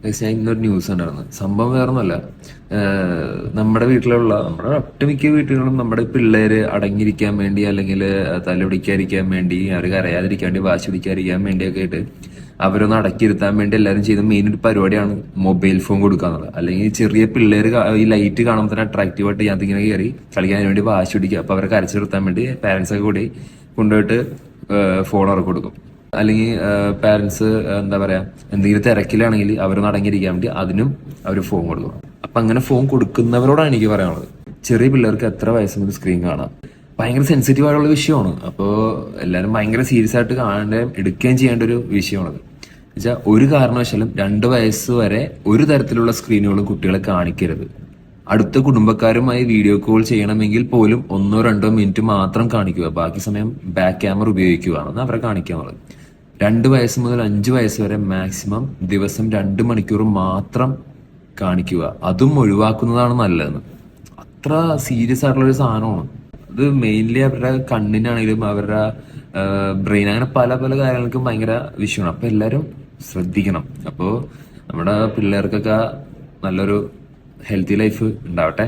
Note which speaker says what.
Speaker 1: ഞാൻ ഇന്നൊരു ന്യൂസ് ഉണ്ടായിരുന്നു. സംഭവം വേറൊന്നുമല്ല. നമ്മുടെ ഒട്ടുമിക്ക വീട്ടുകളും നമ്മുടെ പിള്ളേര് അടങ്ങിയിരിക്കാൻ വേണ്ടി, അല്ലെങ്കിൽ തല്ലുപിടിക്കാതിരിക്കാൻ വേണ്ടി, അവർ കരയാതിരിക്കാൻ വേണ്ടി, വാശി പിടിക്കാതിരിക്കാൻ വേണ്ടിയൊക്കെ ആയിട്ട് അവരൊന്ന് അടക്കിയിരുത്താൻ വേണ്ടി എല്ലാവരും ചെയ്യുന്ന മെയിൻ ഒരു പരിപാടിയാണ് മൊബൈൽ ഫോൺ കൊടുക്കുക എന്നുള്ളത്. അല്ലെങ്കിൽ ചെറിയ പിള്ളേർ ഈ ലൈറ്റ് കാണുമ്പോൾ തന്നെ അട്രാക്റ്റീവ് ആയിട്ട് ഇങ്ങനെ കയറി കളിക്കാൻ വേണ്ടി വാശി പിടിക്കുക. അപ്പൊ അവരെ കരച്ചു നിർത്താൻ വേണ്ടി പാരന്റ്സ് ഒക്കെ കൂടി കൊണ്ടുപോയിട്ട് ഫോൺ അവർക്ക് കൊടുക്കും. അല്ലെങ്കിൽ പാരന്റ്സ് എന്താ പറയാ, എന്തെങ്കിലും തിരക്കിലാണെങ്കിൽ അവരൊന്ന് അടങ്ങിയിരിക്കാൻ വേണ്ടി അതിനും അവർ ഫോൺ കൊടുക്കും. അപ്പൊ അങ്ങനെ ഫോൺ കൊടുക്കുന്നവരോടാണ് എനിക്ക് പറയാനുള്ളത്, ചെറിയ പിള്ളേർക്ക് എത്ര വയസ്സ് മുതൽ സ്ക്രീൻ കാണാം. ഭയങ്കര സെൻസിറ്റീവ് ആയിട്ടുള്ള വിഷയമാണ്. അപ്പോൾ എല്ലാവരും ഭയങ്കര സീരിയസ് ആയിട്ട് കാണുകയും എടുക്കുകയും ചെയ്യേണ്ട ഒരു വിഷയമാണത്. വെച്ചാൽ ഒരു കാരണവശാലും 2 വയസ്സ് വരെ ഒരു തരത്തിലുള്ള സ്ക്രീനുകളും കുട്ടികളെ കാണിക്കരുത്. അടുത്ത കുടുംബക്കാരുമായി വീഡിയോ കോൾ ചെയ്യണമെങ്കിൽ പോലും 1-2 മിനിറ്റ് മാത്രം കാണിക്കുക, ബാക്കി സമയം ബാക്ക് ക്യാമറ ഉപയോഗിക്കുകയാണെന്ന് അവരെ കാണിക്കാനുള്ളത്. 2 വയസ്സ് മുതൽ 5 വയസ്സ് വരെ മാക്സിമം ദിവസം 2 മണിക്കൂർ മാത്രം കാണിക്കുക, അതും ഒഴിവാക്കുന്നതാണ് നല്ലതെന്ന്. അത്ര സീരിയസ് ആയിട്ടുള്ള ഒരു സാധനമാണ് ഇത്. മെയിൻലി അവരുടെ കണ്ണിനാണെങ്കിലും അവരുടെ ബ്രെയിൻ, അങ്ങനെ പല പല കാര്യങ്ങൾക്കും ഭയങ്കര വിഷയമാണ്. അപ്പൊ എല്ലാരും ശ്രദ്ധിക്കണം. അപ്പോൾ നമ്മുടെ പിള്ളേർക്കൊക്കെ നല്ലൊരു ഹെൽത്തി ലൈഫ് ഉണ്ടാവട്ടെ.